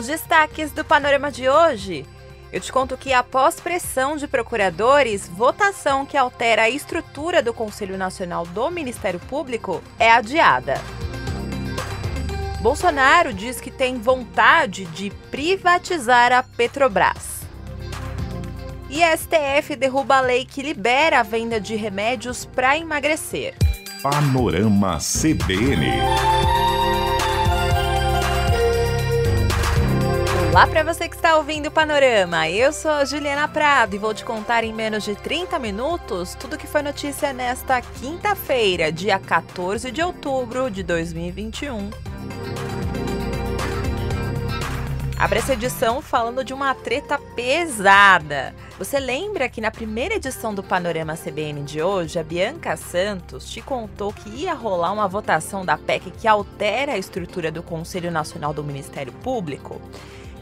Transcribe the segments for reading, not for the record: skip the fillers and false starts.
destaques do Panorama de hoje. Eu te conto que, após pressão de procuradores, votação que altera a estrutura do Conselho Nacional do Ministério Público é adiada. Bolsonaro diz que tem vontade de privatizar a Petrobras. E a STF derruba a lei que libera a venda de remédios para emagrecer. Panorama CBN. Olá para você que está ouvindo o Panorama, eu sou a Juliana Prado e vou te contar em menos de 30 minutos tudo que foi notícia nesta quinta-feira, dia 14 de outubro de 2021. Abre essa edição falando de uma treta pesada. Você lembra que na primeira edição do Panorama CBN de hoje, a Bianca Santos te contou que ia rolar uma votação da PEC que altera a estrutura do Conselho Nacional do Ministério Público?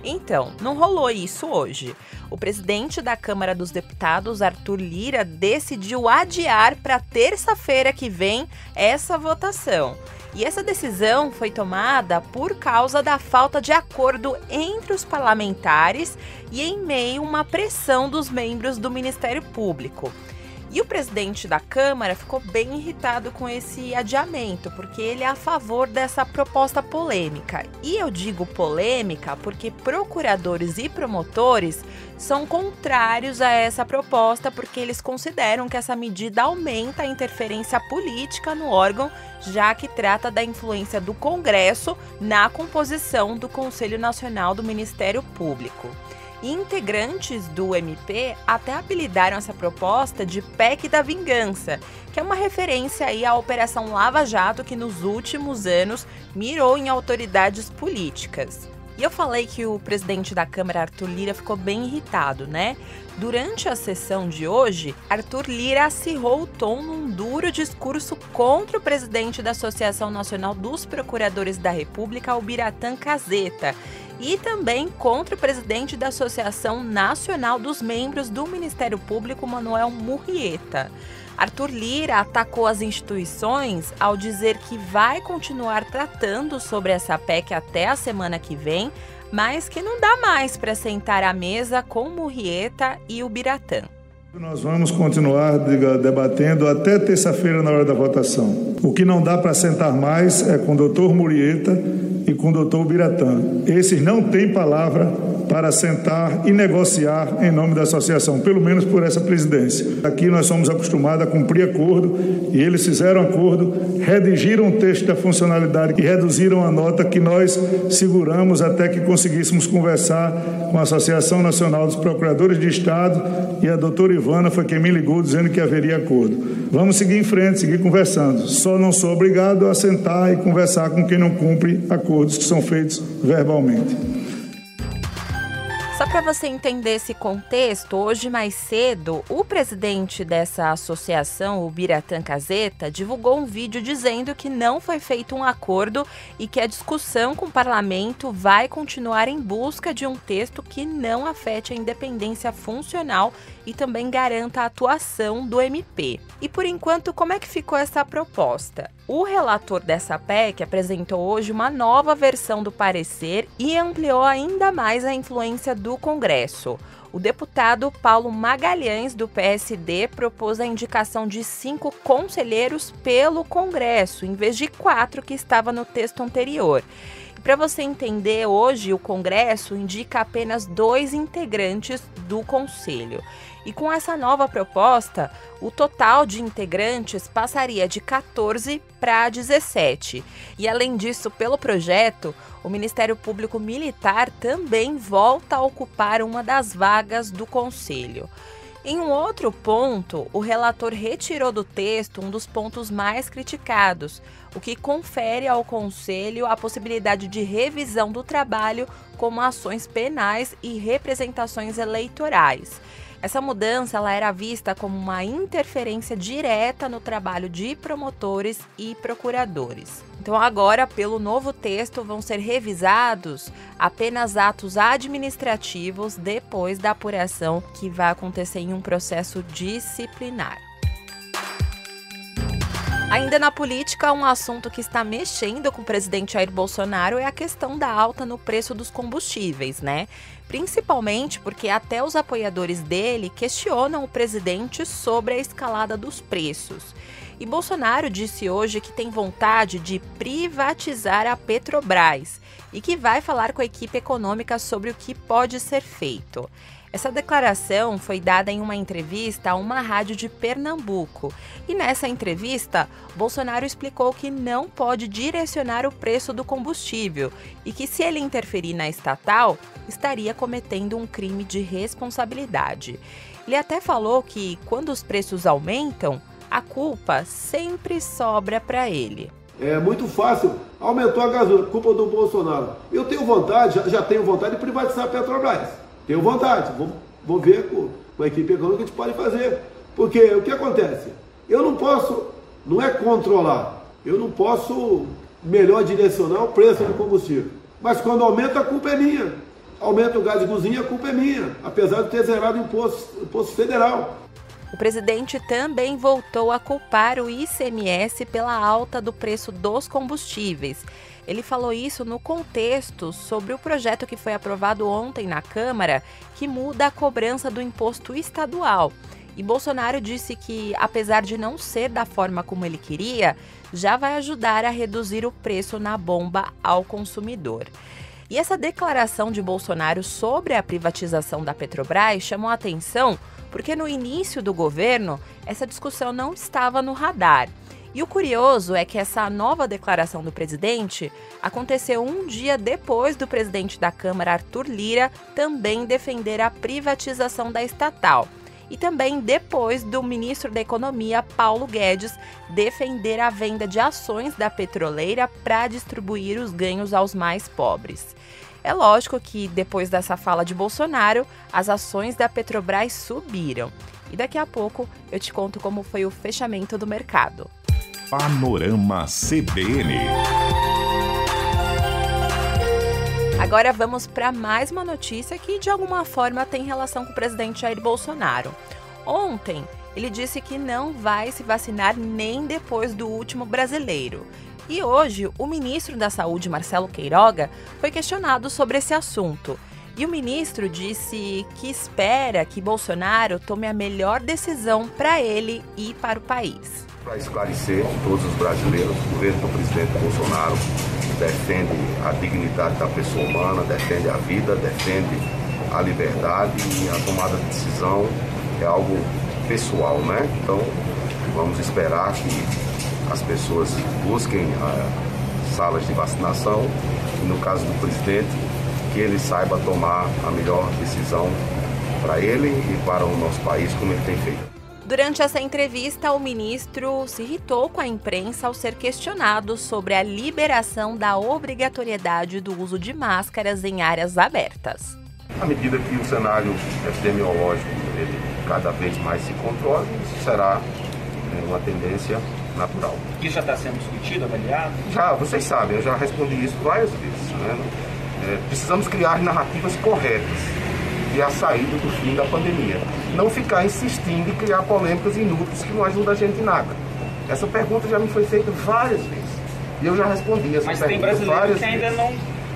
Então, não rolou isso hoje. O presidente da Câmara dos Deputados, Arthur Lira, decidiu adiar para terça-feira que vem essa votação. E essa decisão foi tomada por causa da falta de acordo entre os parlamentares e em meio a uma pressão dos membros do Ministério Público. E o presidente da Câmara ficou bem irritado com esse adiamento, porque ele é a favor dessa proposta polêmica. E eu digo polêmica porque procuradores e promotores são contrários a essa proposta, porque eles consideram que essa medida aumenta a interferência política no órgão, já que trata da influência do Congresso na composição do Conselho Nacional do Ministério Público. Integrantes do MP até apelidaram essa proposta de PEC da Vingança, que é uma referência aí à Operação Lava Jato que nos últimos anos mirou em autoridades políticas. E eu falei que o presidente da Câmara, Arthur Lira, ficou bem irritado, né? Durante a sessão de hoje, Arthur Lira acirrou o tom num duro discurso contra o presidente da Associação Nacional dos Procuradores da República, o Biratã Caseta, e também contra o presidente da Associação Nacional dos Membros do Ministério Público, Manuel Murrieta. Arthur Lira atacou as instituições ao dizer que vai continuar tratando sobre essa PEC até a semana que vem, mas que não dá mais para sentar à mesa com Murrieta e o Biratã. Nós vamos continuar debatendo até terça-feira na hora da votação. O que não dá para sentar mais é com o doutor Murrieta e com o doutor Biratã. Esses não têm palavra para sentar e negociar em nome da associação, pelo menos por essa presidência. Aqui nós somos acostumados a cumprir acordo e eles fizeram acordo, redigiram o texto da funcionalidade e reduziram a nota que nós seguramos até que conseguíssemos conversar com a Associação Nacional dos Procuradores de Estado e a doutora Ivana foi quem me ligou dizendo que haveria acordo. Vamos seguir em frente, seguir conversando. Só não sou obrigado a sentar e conversar com quem não cumpre acordos que são feitos verbalmente. Só para você entender esse contexto, hoje mais cedo, o presidente dessa associação, o Biratã Caseta, divulgou um vídeo dizendo que não foi feito um acordo e que a discussão com o parlamento vai continuar em busca de um texto que não afete a independência funcional e também garanta a atuação do MP. E por enquanto, como é que ficou essa proposta? O relator dessa PEC apresentou hoje uma nova versão do parecer e ampliou ainda mais a influência do Congresso. O deputado Paulo Magalhães, do PSD, propôs a indicação de 5 conselheiros pelo Congresso, em vez de 4 que estava no texto anterior. Para você entender, hoje o Congresso indica apenas 2 integrantes do Conselho. E com essa nova proposta, o total de integrantes passaria de 14 para 17. E além disso, pelo projeto, o Ministério Público Militar também volta a ocupar uma das vagas do Conselho. Em um outro ponto, o relator retirou do texto um dos pontos mais criticados, o que confere ao Conselho a possibilidade de revisão do trabalho como ações penais e representações eleitorais. Essa mudança ela era vista como uma interferência direta no trabalho de promotores e procuradores. Então agora, pelo novo texto, vão ser revisados apenas atos administrativos depois da apuração que vai acontecer em um processo disciplinar. Ainda na política, um assunto que está mexendo com o presidente Jair Bolsonaro é a questão da alta no preço dos combustíveis, né? Principalmente porque até os apoiadores dele questionam o presidente sobre a escalada dos preços. E Bolsonaro disse hoje que tem vontade de privatizar a Petrobras e que vai falar com a equipe econômica sobre o que pode ser feito. Essa declaração foi dada em uma entrevista a uma rádio de Pernambuco. E nessa entrevista, Bolsonaro explicou que não pode direcionar o preço do combustível e que, se ele interferir na estatal, estaria cometendo um crime de responsabilidade. Ele até falou que, quando os preços aumentam, a culpa sempre sobra para ele. É muito fácil, aumentou a gasolina, culpa do Bolsonaro. Eu tenho vontade, já tenho vontade de privatizar a Petrobras. Tenho vontade, vou ver com a equipe econômica que a gente pode fazer. Porque o que acontece? Eu não posso, não é controlar, eu não posso melhor direcionar o preço do combustível. Mas quando aumenta, a culpa é minha. Aumenta o gás de cozinha, a culpa é minha, apesar de ter zerado o imposto federal. O presidente também voltou a culpar o ICMS pela alta do preço dos combustíveis. Ele falou isso no contexto sobre o projeto que foi aprovado ontem na Câmara, que muda a cobrança do imposto estadual. E Bolsonaro disse que, apesar de não ser da forma como ele queria, já vai ajudar a reduzir o preço na bomba ao consumidor. E essa declaração de Bolsonaro sobre a privatização da Petrobras chamou a atenção porque no início do governo essa discussão não estava no radar. E o curioso é que essa nova declaração do presidente aconteceu um dia depois do presidente da Câmara, Arthur Lira, também defender a privatização da estatal. E também depois do ministro da Economia, Paulo Guedes, defender a venda de ações da petroleira para distribuir os ganhos aos mais pobres. É lógico que, depois dessa fala de Bolsonaro, as ações da Petrobras subiram. E daqui a pouco eu te conto como foi o fechamento do mercado. Panorama CBN. Agora vamos para mais uma notícia que de alguma forma tem relação com o presidente Jair Bolsonaro. Ontem, ele disse que não vai se vacinar nem depois do último brasileiro. E hoje, o ministro da Saúde, Marcelo Queiroga, foi questionado sobre esse assunto. E o ministro disse que espera que Bolsonaro tome a melhor decisão para ele e para o país. Para esclarecer todos os brasileiros, o governo do presidente Bolsonaro defende a dignidade da pessoa humana, defende a vida, defende a liberdade e a tomada de decisão é algo pessoal, né? Então, vamos esperar que as pessoas busquem salas de vacinação e, no caso do presidente, que ele saiba tomar a melhor decisão para ele e para o nosso país, como ele tem feito. Durante essa entrevista, o ministro se irritou com a imprensa ao ser questionado sobre a liberação da obrigatoriedade do uso de máscaras em áreas abertas. À medida que o cenário epidemiológico ele cada vez mais se controla, isso será uma tendência natural. Isso já está sendo discutido, avaliado? Já, vocês sabem, eu já respondi isso várias vezes, né? Precisamos criar narrativas corretas e a saída do fim da pandemia. Não ficar insistindo em criar polêmicas inúteis que não ajudam a gente em nada. Essa pergunta já me foi feita várias vezes. E eu já respondi essa Mas pergunta tem brasileiro várias que ainda vezes. não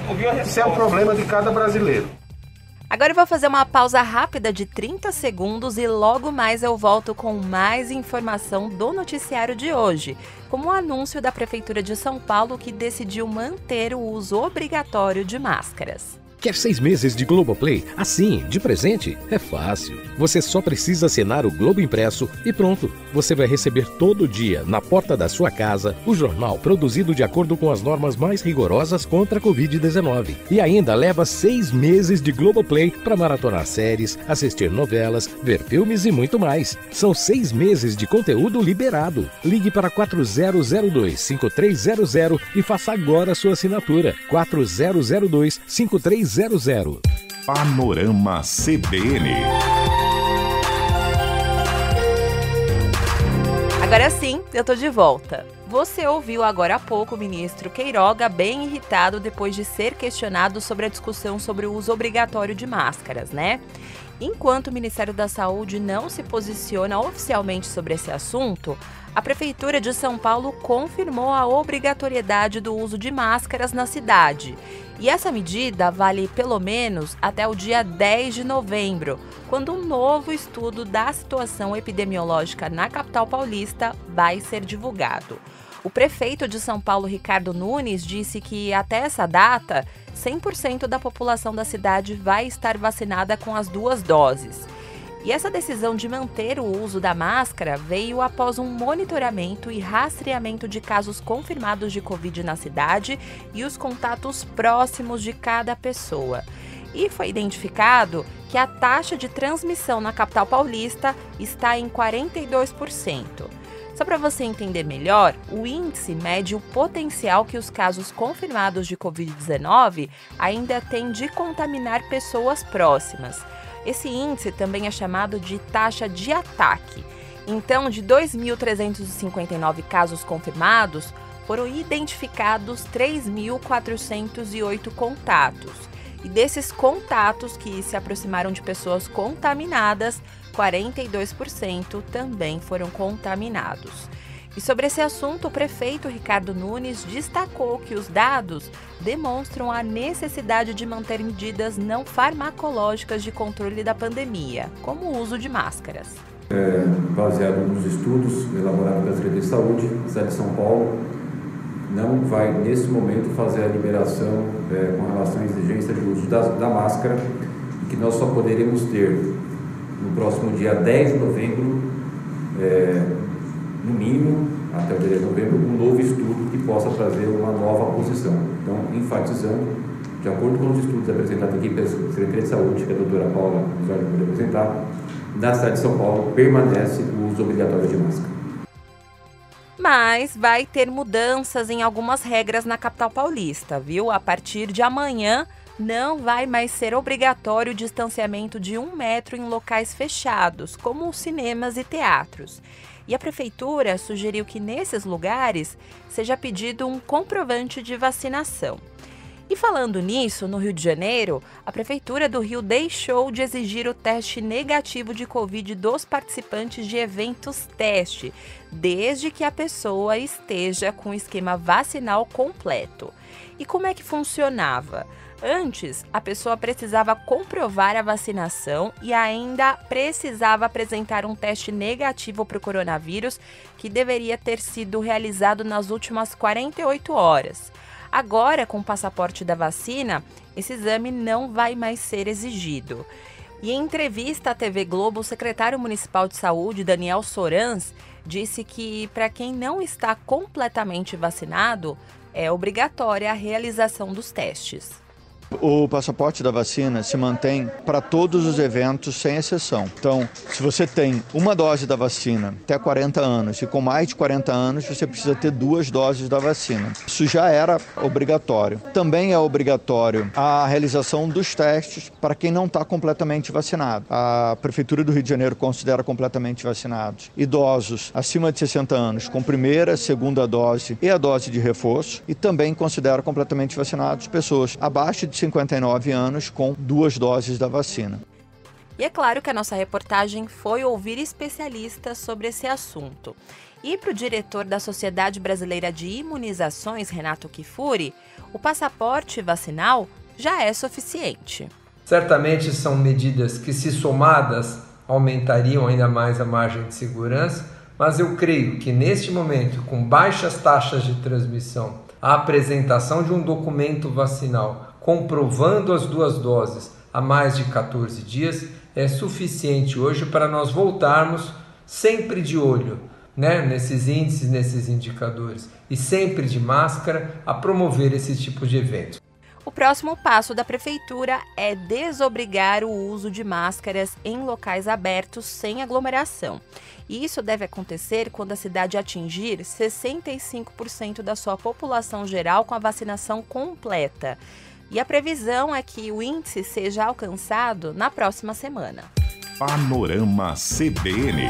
ouviu a resposta. Isso é o problema de cada brasileiro. Agora eu vou fazer uma pausa rápida de 30 segundos e logo mais eu volto com mais informação do noticiário de hoje, como o anúncio da Prefeitura de São Paulo que decidiu manter o uso obrigatório de máscaras. Quer 6 meses de Globoplay? Assim, de presente? É fácil. Você só precisa assinar o Globo Impresso e pronto. Você vai receber todo dia, na porta da sua casa, o jornal produzido de acordo com as normas mais rigorosas contra a Covid-19. E ainda leva 6 meses de Globoplay para maratonar séries, assistir novelas, ver filmes e muito mais. São 6 meses de conteúdo liberado. Ligue para 4002-5300 e faça agora a sua assinatura. 4002-5300. Panorama CBN. Agora sim, eu tô de volta. Você ouviu agora há pouco o ministro Queiroga bem irritado depois de ser questionado sobre a discussão sobre o uso obrigatório de máscaras, né? Enquanto o Ministério da Saúde não se posiciona oficialmente sobre esse assunto, a Prefeitura de São Paulo confirmou a obrigatoriedade do uso de máscaras na cidade. E essa medida vale pelo menos até o dia 10 de novembro, quando um novo estudo da situação epidemiológica na capital paulista vai ser divulgado. O prefeito de São Paulo, Ricardo Nunes, disse que até essa data, 100% da população da cidade vai estar vacinada com as 2 doses. E essa decisão de manter o uso da máscara veio após um monitoramento e rastreamento de casos confirmados de Covid na cidade e os contatos próximos de cada pessoa. E foi identificado que a taxa de transmissão na capital paulista está em 42%. Só para você entender melhor, o índice mede o potencial que os casos confirmados de Covid-19 ainda têm de contaminar pessoas próximas. Esse índice também é chamado de taxa de ataque. Então, de 2.359 casos confirmados, foram identificados 3.408 contatos. E desses contatos que se aproximaram de pessoas contaminadas, 42% também foram contaminados. E sobre esse assunto, o prefeito Ricardo Nunes destacou que os dados demonstram a necessidade de manter medidas não farmacológicas de controle da pandemia, como o uso de máscaras. Baseado nos estudos elaborados pela Secretaria de Saúde, a cidade de São Paulo não vai, nesse momento, fazer a liberação com relação à exigência de uso da máscara, e que nós só poderemos ter no próximo dia 10 de novembro, no mínimo, até o dia 10 de novembro, um novo estudo que possa trazer uma nova posição. Então, enfatizando, de acordo com os estudos apresentados aqui pela Secretaria de Saúde, que a doutora Paula vai poder apresentar, na cidade de São Paulo permanece o uso obrigatório de máscara. Mas vai ter mudanças em algumas regras na capital paulista, viu? A partir de amanhã, não vai mais ser obrigatório o distanciamento de 1 metro em locais fechados, como os cinemas e teatros. E a prefeitura sugeriu que nesses lugares seja pedido um comprovante de vacinação. E falando nisso, no Rio de Janeiro, a Prefeitura do Rio deixou de exigir o teste negativo de Covid dos participantes de eventos teste, desde que a pessoa esteja com o esquema vacinal completo. E como é que funcionava? Antes, a pessoa precisava comprovar a vacinação e ainda precisava apresentar um teste negativo para o coronavírus, que deveria ter sido realizado nas últimas 48 horas. Agora, com o passaporte da vacina, esse exame não vai mais ser exigido. E em entrevista à TV Globo, o secretário municipal de saúde, Daniel Sorans, disse que para quem não está completamente vacinado, é obrigatória a realização dos testes. O passaporte da vacina se mantém para todos os eventos, sem exceção. Então, se você tem uma dose da vacina até 40 anos e com mais de 40 anos, você precisa ter 2 doses da vacina. Isso já era obrigatório. Também é obrigatório a realização dos testes para quem não está completamente vacinado. A Prefeitura do Rio de Janeiro considera completamente vacinados idosos acima de 60 anos com primeira, segunda dose e a dose de reforço, e também considera completamente vacinados pessoas abaixo de 59 anos com 2 doses da vacina. E é claro que a nossa reportagem foi ouvir especialistas sobre esse assunto. E para o diretor da Sociedade Brasileira de Imunizações, Renato Kifuri, o passaporte vacinal já é suficiente. Certamente são medidas que, se somadas, aumentariam ainda mais a margem de segurança, mas eu creio que neste momento, com baixas taxas de transmissão, a apresentação de um documento vacinal comprovando as 2 doses há mais de 14 dias é suficiente hoje para nós voltarmos sempre de olho, nesses índices, nesses indicadores, e sempre de máscara a promover esse tipo de evento. O próximo passo da Prefeitura é desobrigar o uso de máscaras em locais abertos sem aglomeração. E isso deve acontecer quando a cidade atingir 65% da sua população geral com a vacinação completa. E a previsão é que o índice seja alcançado na próxima semana. Panorama CBN.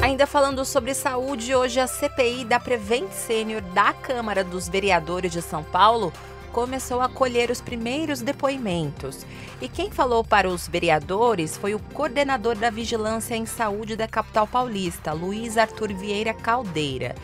Ainda falando sobre saúde, hoje a CPI da Prevent Senior da Câmara dos Vereadores de São Paulo começou a colher os primeiros depoimentos. E quem falou para os vereadores foi o coordenador da Vigilância em Saúde da capital paulista, Luiz Arthur Vieira Caldeira.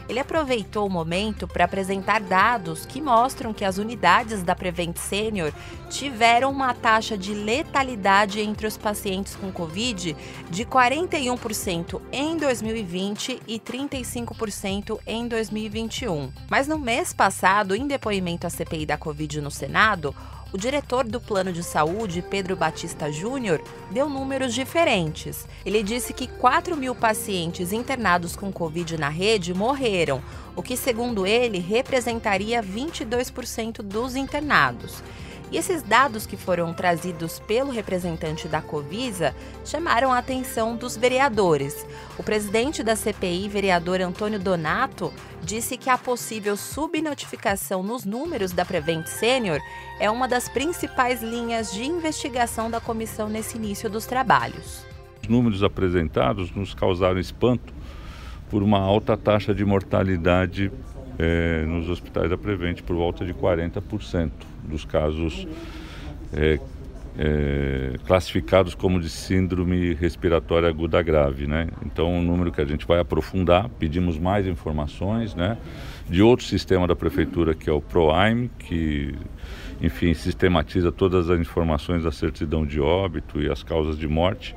Ele aproveitou o momento para apresentar dados que mostram que as unidades da Prevent Senior tiveram uma taxa de letalidade entre os pacientes com Covid de 41% em 2020 e 35% em 2021. Mas no mês passado, em depoimento à CPI da Covid no Senado, o diretor do Plano de Saúde, Pedro Batista Júnior, deu números diferentes. Ele disse que 4.000 pacientes internados com Covid na rede morreram, o que, segundo ele, representaria 22% dos internados. E esses dados que foram trazidos pelo representante da Covisa chamaram a atenção dos vereadores. O presidente da CPI, vereador Antônio Donato, disse que a possível subnotificação nos números da Prevent Senior é uma das principais linhas de investigação da comissão nesse início dos trabalhos. Os números apresentados nos causaram espanto por uma alta taxa de mortalidade nos hospitais da Prevent, por volta de 40% dos casos classificados como de síndrome respiratória aguda grave, né? Então, um número que a gente vai aprofundar, pedimos mais informações, né, de outro sistema da prefeitura, que é o PROAIM, que, enfim, sistematiza todas as informações da certidão de óbito e as causas de morte.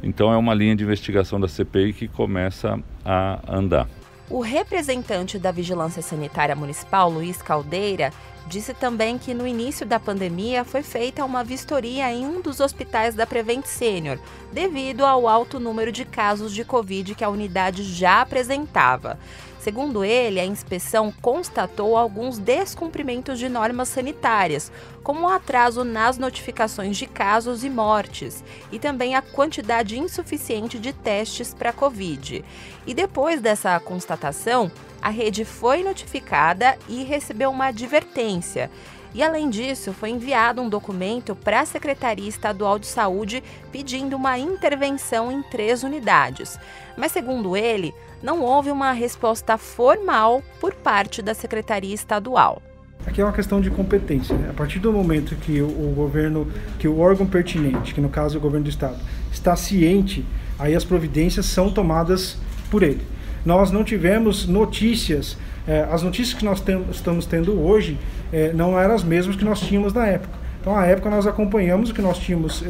Então, é uma linha de investigação da CPI que começa a andar. O representante da Vigilância Sanitária Municipal, Luiz Caldeira, disse também que no início da pandemia foi feita uma vistoria em um dos hospitais da Prevent Senior, devido ao alto número de casos de Covid que a unidade já apresentava. Segundo ele, a inspeção constatou alguns descumprimentos de normas sanitárias, como o atraso nas notificações de casos e mortes, e também a quantidade insuficiente de testes para Covid. E depois dessa constatação, a rede foi notificada e recebeu uma advertência. E, além disso, foi enviado um documento para a Secretaria Estadual de Saúde pedindo uma intervenção em 3 unidades. Mas, segundo ele, não houve uma resposta formal por parte da Secretaria Estadual. Aqui é uma questão de competência, né? A partir do momento que o órgão pertinente, que no caso é o governo do estado, está ciente, aí as providências são tomadas por ele. Nós não tivemos notícias, as notícias que nós estamos tendo hoje não eram as mesmas que nós tínhamos na época. Então, na época, nós acompanhamos o que nós tínhamos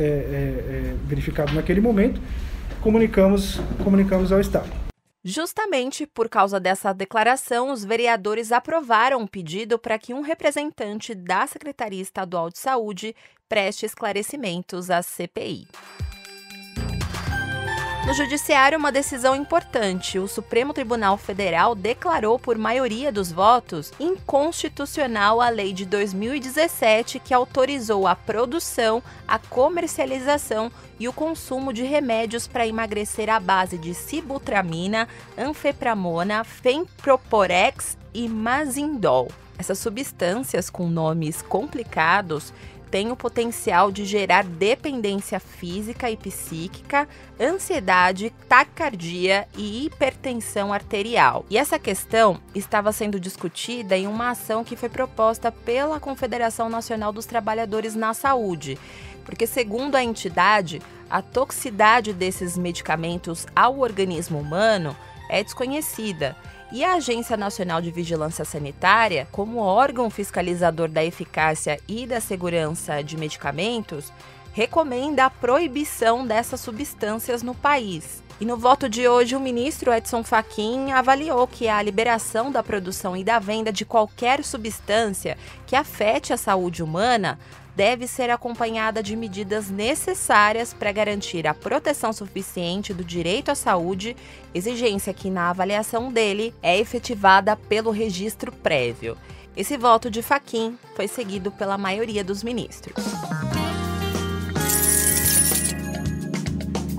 verificado naquele momento, comunicamos ao Estado. Justamente por causa dessa declaração, os vereadores aprovaram um pedido para que um representante da Secretaria Estadual de Saúde preste esclarecimentos à CPI. No Judiciário, uma decisão importante. O Supremo Tribunal Federal declarou por maioria dos votos inconstitucional a lei de 2017 que autorizou a produção, a comercialização e o consumo de remédios para emagrecer à base de sibutramina, anfepramona, femproporex e mazindol. Essas substâncias com nomes complicados tem o potencial de gerar dependência física e psíquica, ansiedade, taquicardia e hipertensão arterial. E essa questão estava sendo discutida em uma ação que foi proposta pela Confederação Nacional dos Trabalhadores na Saúde, porque, segundo a entidade, a toxicidade desses medicamentos ao organismo humano é desconhecida. E a Agência Nacional de Vigilância Sanitária, como órgão fiscalizador da eficácia e da segurança de medicamentos, recomenda a proibição dessas substâncias no país. E no voto de hoje, o ministro Edson Fachin avaliou que a liberação da produção e da venda de qualquer substância que afete a saúde humana deve ser acompanhada de medidas necessárias para garantir a proteção suficiente do direito à saúde, exigência que, na avaliação dele, é efetivada pelo registro prévio. Esse voto de Fachin foi seguido pela maioria dos ministros.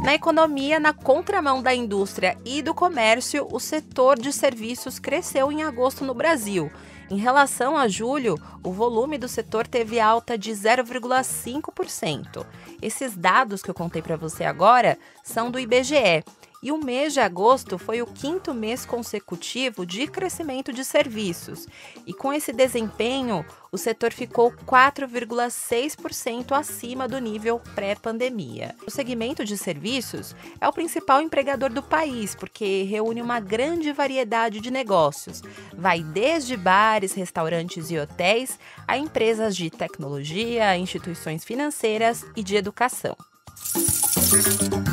Na economia, na contramão da indústria e do comércio, o setor de serviços cresceu em agosto no Brasil. Em relação a julho, o volume do setor teve alta de 0,5%. Esses dados que eu contei para você agora são do IBGE. E o mês de agosto foi o 5º mês consecutivo de crescimento de serviços. E com esse desempenho, o setor ficou 4,6% acima do nível pré-pandemia. O segmento de serviços é o principal empregador do país, porque reúne uma grande variedade de negócios. Vai desde bares, restaurantes e hotéis a empresas de tecnologia, instituições financeiras e de educação.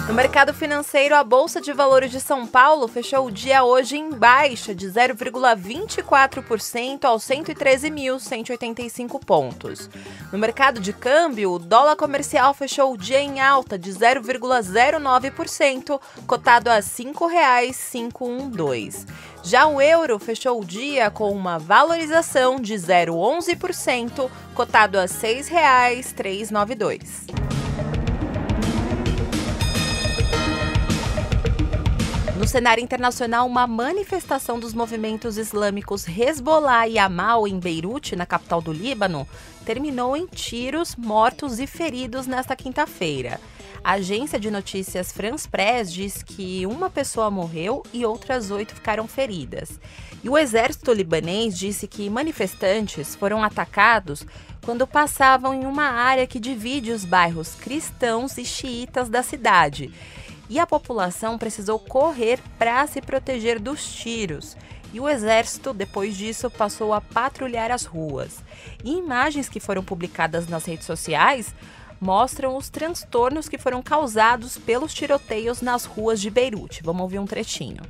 No mercado financeiro, a Bolsa de Valores de São Paulo fechou o dia hoje em baixa de 0,24% aos 113.185 pontos. No mercado de câmbio, o dólar comercial fechou o dia em alta de 0,09%, cotado a R$ 5,512. Já o euro fechou o dia com uma valorização de 0,11%, cotado a R$ 6,392. No cenário internacional, uma manifestação dos movimentos islâmicos Hezbollah e Amal em Beirute, na capital do Líbano, terminou em tiros, mortos e feridos nesta quinta-feira. A agência de notícias France Press diz que uma pessoa morreu e outras 8 ficaram feridas. E o exército libanês disse que manifestantes foram atacados quando passavam em uma área que divide os bairros cristãos e xiitas da cidade. E a população precisou correr para se proteger dos tiros. E o exército, depois disso, passou a patrulhar as ruas. E imagens que foram publicadas nas redes sociais mostram os transtornos que foram causados pelos tiroteios nas ruas de Beirute. Vamos ouvir um trechinho.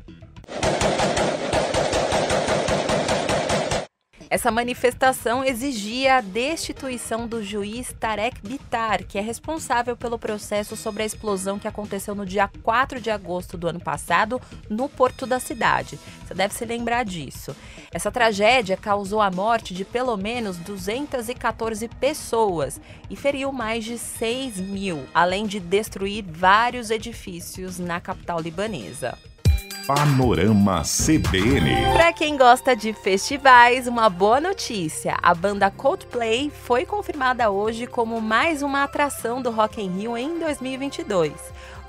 Essa manifestação exigia a destituição do juiz Tarek Bitar, que é responsável pelo processo sobre a explosão que aconteceu no dia 4 de agosto do ano passado no porto da cidade. Você deve se lembrar disso. Essa tragédia causou a morte de pelo menos 214 pessoas e feriu mais de 6 mil, além de destruir vários edifícios na capital libanesa. Panorama CBN. Para quem gosta de festivais, uma boa notícia. A banda Coldplay foi confirmada hoje como mais uma atração do Rock in Rio em 2022.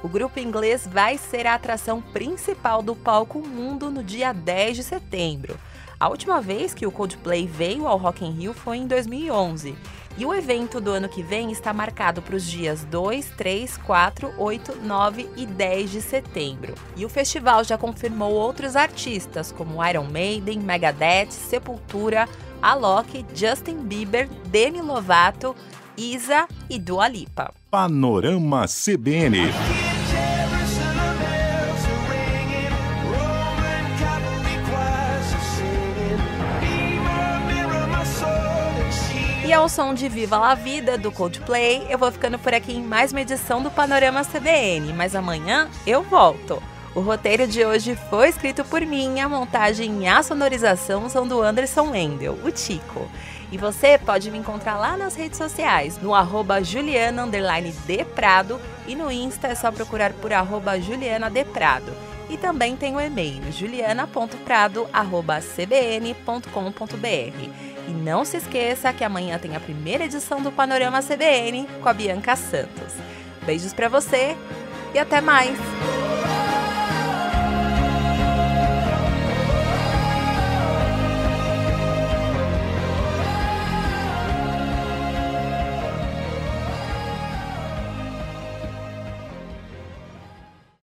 O grupo inglês vai ser a atração principal do palco mundo no dia 10 de setembro. A última vez que o Coldplay veio ao Rock in Rio foi em 2011. E o evento do ano que vem está marcado para os dias 2, 3, 4, 8, 9 e 10 de setembro. E o festival já confirmou outros artistas, como Iron Maiden, Megadeth, Sepultura, Alok, Justin Bieber, Demi Lovato, Isa e Dua Lipa. Panorama CBN. E ao som de Viva la Vida, do Coldplay, eu vou ficando por aqui em mais uma edição do Panorama CBN, mas amanhã eu volto. O roteiro de hoje foi escrito por mim, a montagem e a sonorização são do Anderson Wendel, o Tico. E você pode me encontrar lá nas redes sociais, no @Juliana_Deprado e no Insta é só procurar por @JulianaDeprado. E também tem o e-mail juliana.prado@cbn.com.br. E não se esqueça que amanhã tem a primeira edição do Panorama CBN com a Bianca Santos. Beijos pra você e até mais!